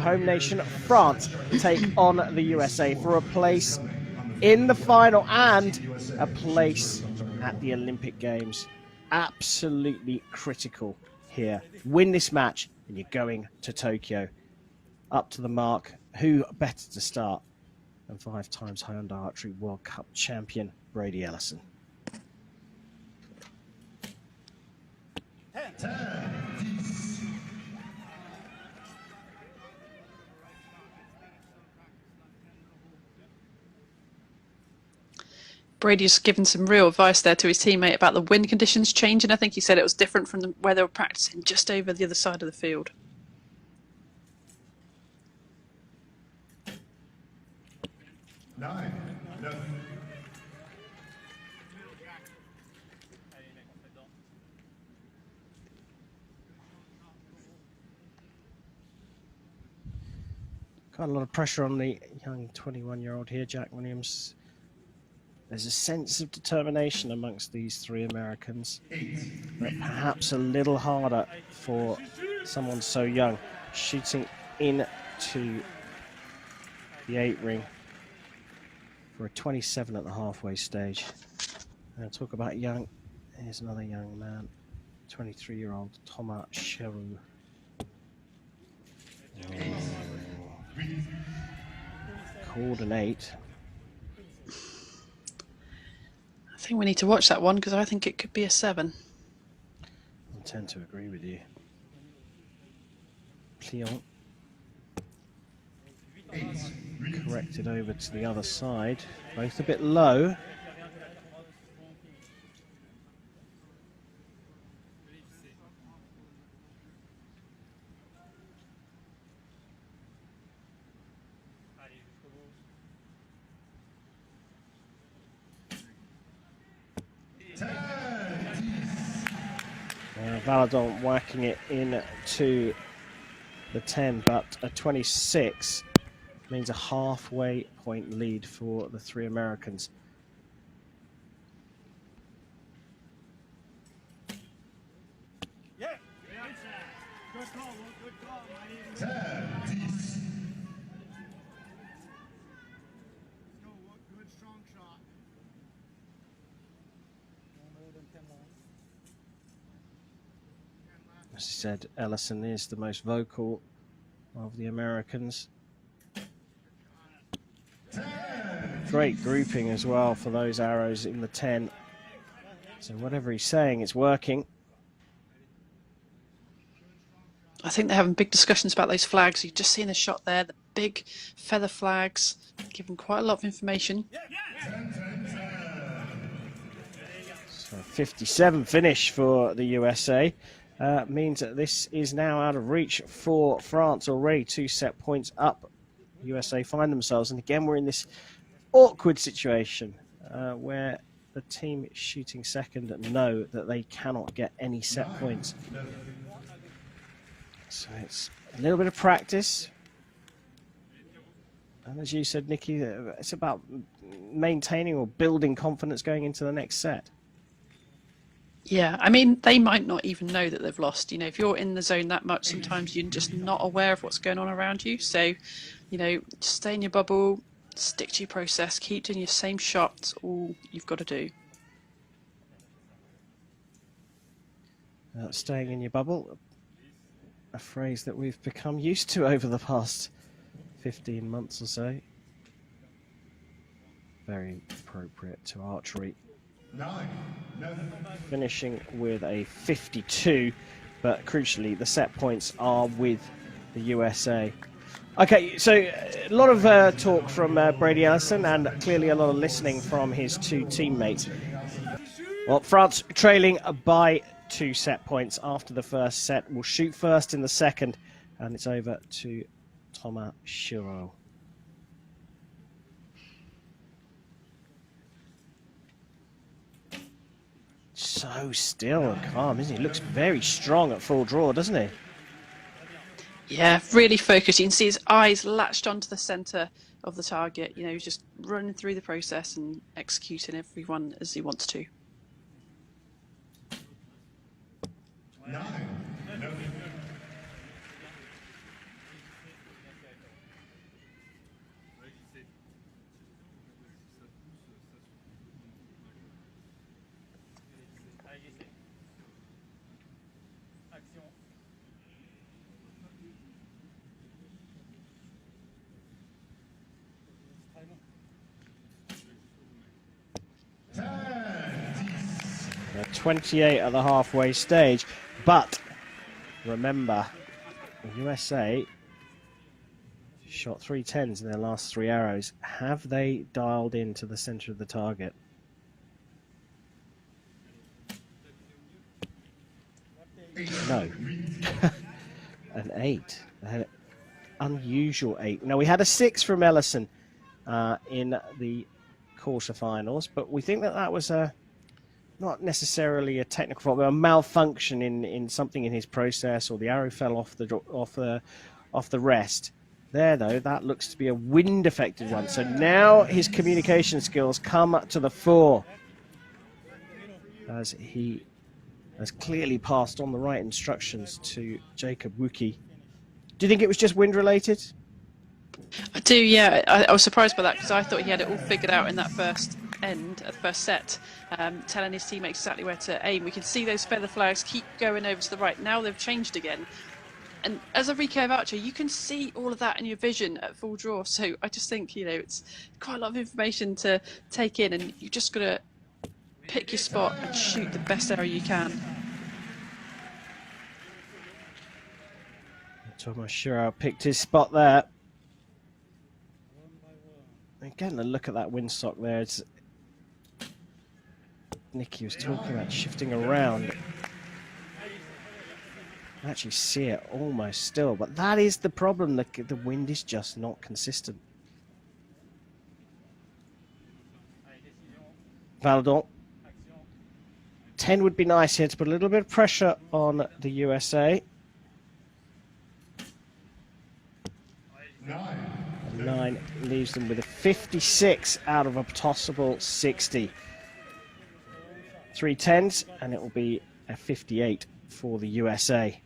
Home nation France take on the USA for a place in the final and a place at the Olympic Games. Absolutely critical here. Win this match and you're going to Tokyo. Up to the mark. Who better to start than 5 times Honda Archery World Cup champion Brady Ellison? Brady's given some real advice there to his teammate about the wind conditions changing. I think he said it was different from where they were practicing just over the other side of the field. Got a lot of pressure on the young 21-year-old here, Jack Williams. There's a sense of determination amongst these 3 Americans, but perhaps a little harder for someone so young. Shooting into the 8 ring for a 27 at the halfway stage. And talk about young, here's another young man, 23-year-old Thomas Cheroux. Called an 8. I think we need to watch that one because I think it could be a 7. I tend to agree with you. Pliant corrected over to the other side. Both a bit low. Valadon whacking it into the 10, but a 26 means a halfway point lead for the 3 Americans. Yeah. Good call, my good strong shot. As he said, Ellison is the most vocal of the Americans. Great grouping as well for those arrows in the 10. So whatever he's saying, it's working. I think they're having big discussions about those flags. You've just seen the shot there, the big feather flags, giving quite a lot of information. So 57 finish for the USA. Means that this is now out of reach for France already. 2 set points up. USA find themselves. And again, we're in this awkward situation where the team shooting second know that they cannot get any set points. So it's a little bit of practice. And as you said, Nikki, it's about maintaining or building confidence going into the next set. Yeah, I mean, they might not even know that they've lost. You know, if you're in the zone that much, sometimes you're just not aware of what's going on around you. So, you know, just stay in your bubble, stick to your process, keep doing your same shots, all you've got to do. Staying in your bubble, a phrase that we've become used to over the past 15 months or so. Very appropriate to archery. Finishing with a 52, but crucially the set points are with the USA. Okay, so a lot of talk from Brady Ellison and clearly a lot of listening from his 2 teammates. Well, France trailing by 2 set points after the first set. Will shoot first in the second, and it's over to Thomas Cheroux. So still and calm, isn't he? Looks very strong at full draw, doesn't he? Yeah, really focused. You can see his eyes latched onto the centre of the target. You know, he's just running through the process and executing everyone as he wants to. 28 at the halfway stage. But remember, the USA shot 3 10s in their last 3 arrows. Have they dialed into the center of the target? No. An 8. They had an unusual 8. Now, we had a 6 from Ellison in the quarterfinals, but we think that that was not necessarily a technical fault, but a malfunction in something in his process, or the arrow fell off the rest. There, though, that looks to be a wind-affected one. So now his communication skills come to the fore, as he has clearly passed on the right instructions to Jacob Wookie. Do you think it was just wind-related? I do, yeah. I was surprised by that because I thought he had it all figured out in that first set, telling his teammates exactly where to aim. We can see those feather flags keep going over to the right. Now they've changed again. And as a recurve archer, you can see all of that in your vision at full draw. So I just think, it's quite a lot of information to take in, and you've just got to pick your spot and shoot the best arrow you can. Thomas Schurau picked his spot there. Again, a look at that windsock there. It's Nicky was talking about shifting around. I can actually see it almost still, but that is the problem. The wind is just not consistent. Valadon. 10 would be nice here to put a little bit of pressure on the USA. 9 leaves them with a 56 out of a possible 60. 3 10s, and it will be a 58 for the USA.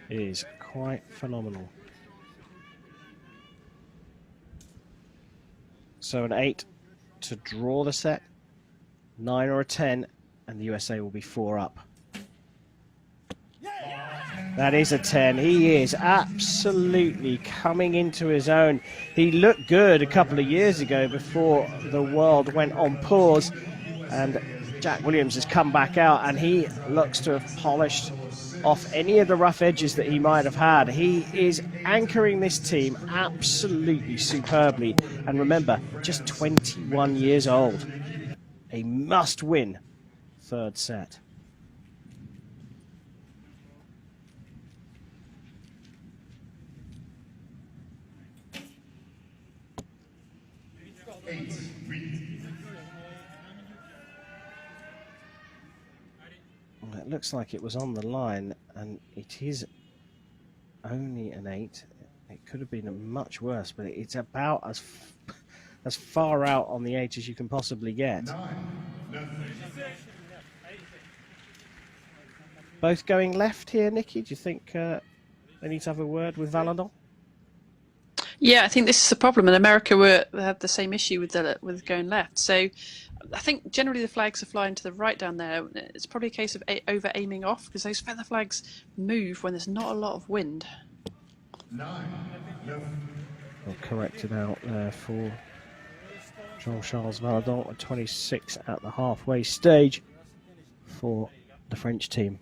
It is quite phenomenal. So an 8 to draw the set, 9 or a 10, and the USA will be 4 up. That is a 10. He is absolutely coming into his own. He looked good a couple of years ago before the world went on pause, and Jack Williams has come back out, and he looks to have polished off any of the rough edges that he might have had. He is anchoring this team absolutely superbly. And remember, just 21 years old. A must-win third set. It looks like it was on the line, and it is only an 8. It could have been much worse, but it's about as far out on the 8 as you can possibly get. Both going left here, Nikki. Do you think they need to have a word with Valadon? Yeah, I think this is a problem, and America had the same issue with going left. So I think generally the flags are flying to the right down there. It's probably a case of over-aiming off, because those feather flags move when there's not a lot of wind. Well, corrected out there for Jean-Charles Valadon, a 26 at the halfway stage for the French team.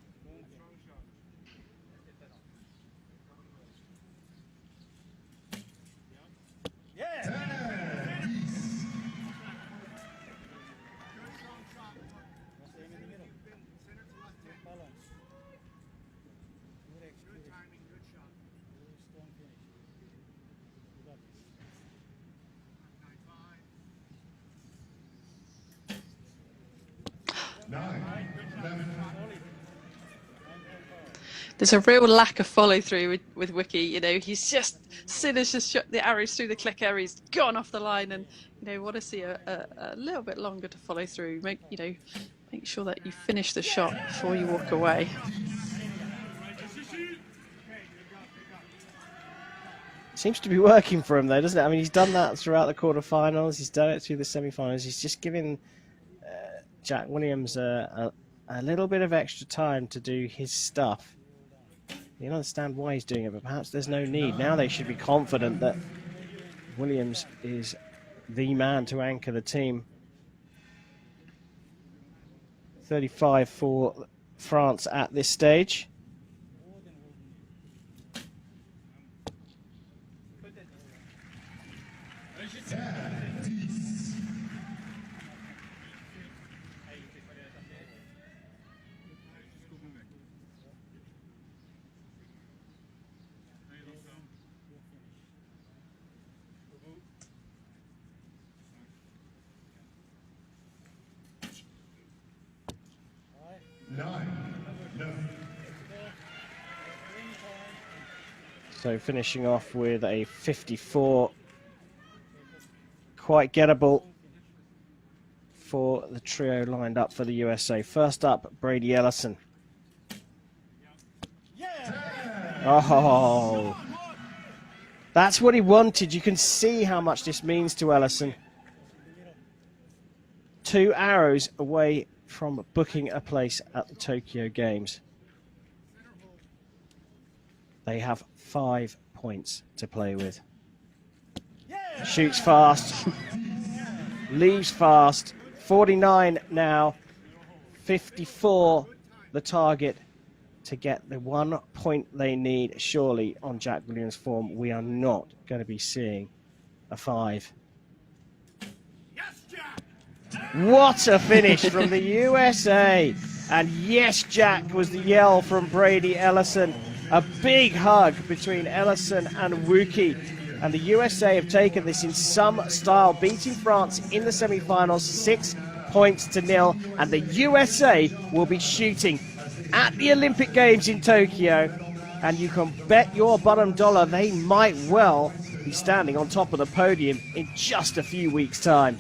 There's a real lack of follow through with Wiki. He's just, as soon as just shot the arrows through the clicker, he's gone off the line, and want to see a little bit longer to follow through. Make sure that you finish the shot before you walk away. Seems to be working for him though, doesn't it? I mean, he's done that throughout the quarterfinals. He's done it through the semi-finals. He's just giving Jack Williams a little bit of extra time to do his stuff. You don't understand why he's doing it, but perhaps there's no need. Now they should be confident that Williams is the man to anchor the team. 35 for France at this stage. So finishing off with a 54, quite gettable for the trio lined up for the USA. First up, Brady Ellison. Oh, that's what he wanted. You can see how much this means to Ellison. 2 arrows away from booking a place at the Tokyo Games. They have 5 points to play with. Shoots fast, leaves fast. 49 now, 54 the target to get the 1 point they need. Surely on Jack Williams' form, we are not going to be seeing a 5. What a finish from the USA! And yes, Jack was the yell from Brady Ellison. A big hug between Ellison and Wookie. And the USA have taken this in some style, beating France in the semi-finals 6-0. And the USA will be shooting at the Olympic Games in Tokyo. And you can bet your bottom dollar they might well be standing on top of the podium in just a few weeks' time.